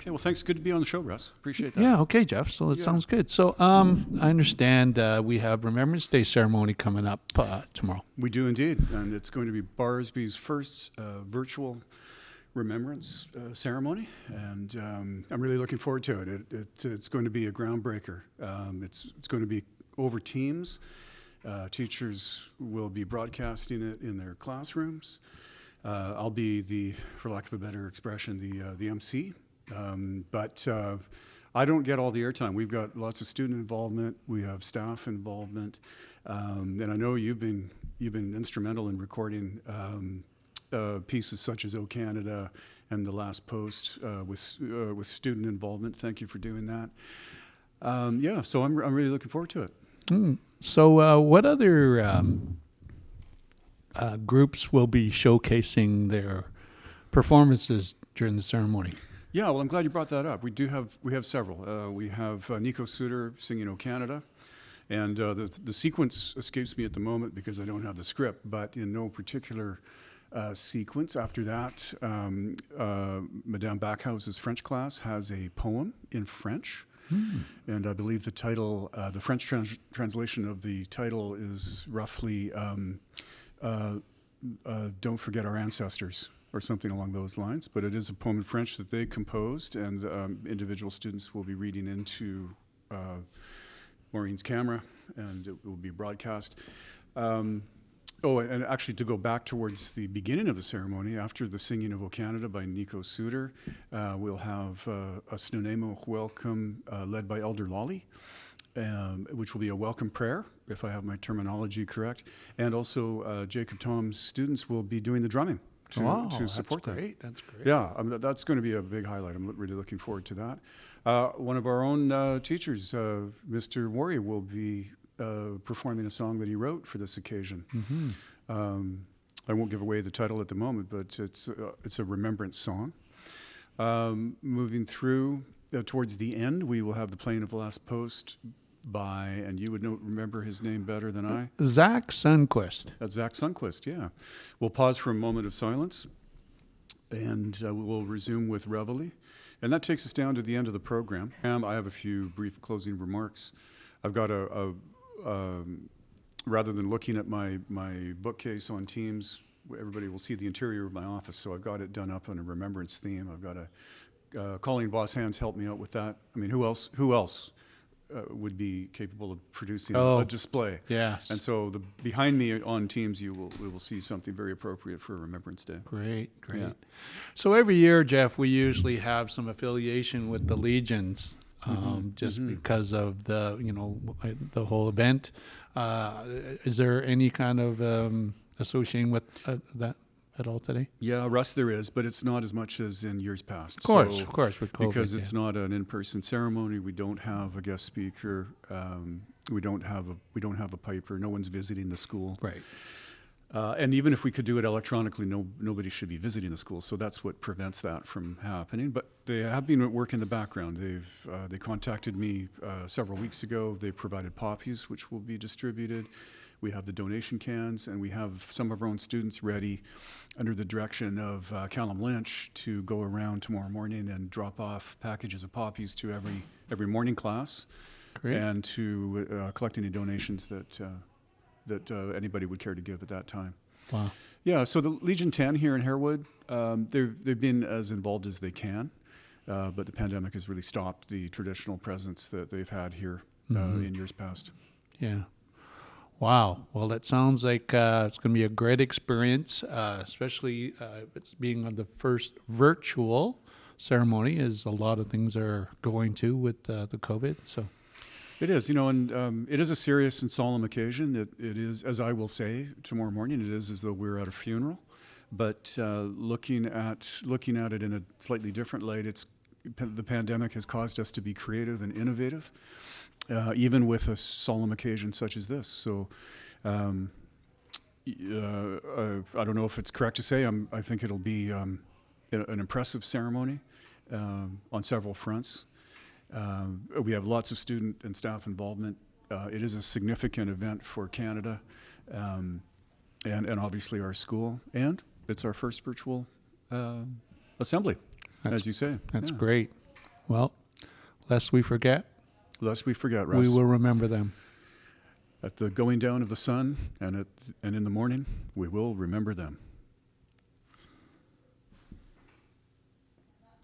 Okay, well, thanks. Good to be on the show, Russ. Appreciate that. Yeah, okay, Jeff. So it sounds good. So I understand we have Remembrance Day ceremony coming up tomorrow. We do indeed, and it's going to be Barsby's first virtual Remembrance ceremony, and I'm really looking forward to it. It's going to be a groundbreaker. It's going to be over Teams. Teachers will be broadcasting it in their classrooms. I'll be for lack of a better expression, the MC. But I don't get all the airtime. We've got lots of student involvement. We have staff involvement, and I know you've been instrumental in recording pieces such as "O Canada" and "The Last Post" with student involvement. Thank you for doing that. So I'm really looking forward to it. So what other groups will be showcasing their performances during the ceremony? Yeah, well, I'm glad you brought that up. We have several. We have Nico Suter singing "O Canada," and the sequence escapes me at the moment because I don't have the script. But in no particular sequence, after that, Madame Backhouse's French class has a poem in French, and I believe the title, the French translation of the title, is roughly "Don't Forget Our Ancestors," or something along those lines, but it is a poem in French that they composed, and individual students will be reading into Maureen's camera, and it will be broadcast. And actually, to go back towards the beginning of the ceremony, after the singing of "O Canada" by Nico Suter, we'll have a Snuneymuch welcome led by Elder Lolly, which will be a welcome prayer, if I have my terminology correct, and also Jacob Tom's students will be doing the drumming to support that. That's great. Yeah, that's going to be a big highlight. I'm really looking forward to that. One of our own teachers, Mr. Warrior, will be performing a song that he wrote for this occasion. I won't give away the title at the moment, but it's a remembrance song. Moving through towards the end, we will have the playing of "The Last Post" by, and you would remember his name better than I. Zach Sundquist. That's Zach Sundquist, yeah. We'll pause for a moment of silence, and we'll resume with Reveille. And that takes us down to the end of the program. I have a few brief closing remarks. I've got rather than looking at my bookcase on Teams, everybody will see the interior of my office, so I've got it done up on a remembrance theme. I've got Colleen Voss Hands help me out with that. I mean, who else would be capable of producing a display? Yes. And so behind me on Teams, we will see something very appropriate for Remembrance Day. Great. Yeah. So every year, Jeff, we usually have some affiliation with the Legions, because of the whole event. Is there any kind of association with that at all today? Yeah, Russ, there is, but it's not as much as in years past. Of course, with COVID, because it's not an in-person ceremony. We don't have a guest speaker. We don't have a piper. No one's visiting the school. Right. And even if we could do it electronically, nobody should be visiting the school. So that's what prevents that from happening. But they have been at work in the background. They contacted me several weeks ago. They provided poppies, which will be distributed. We have the donation cans, and we have some of our own students ready under the direction of Callum Lynch to go around tomorrow morning and drop off packages of poppies to every morning class. Great. And to collect any donations that anybody would care to give at that time. Wow. Yeah, so the Legion 10 here in Harewood, they've been as involved as they can, but the pandemic has really stopped the traditional presence that they've had here in years past. Yeah. Wow. Well, that sounds like it's going to be a great experience, especially it's being on the first virtual ceremony, as a lot of things are going to with the COVID. So it is, and it is a serious and solemn occasion. It is, as I will say tomorrow morning, it is as though we're at a funeral. But looking at it in a slightly different light, the pandemic has caused us to be creative and innovative. Even with a solemn occasion such as this. So I don't know if it's correct to say, I think it'll be an impressive ceremony on several fronts. We have lots of student and staff involvement. It is a significant event for Canada and obviously our school. And it's our first virtual assembly, as you say. That's Yeah. great. Well, lest we forget, Lest we forget, Russ. we will remember them. At the going down of the sun and in the morning, we will remember them.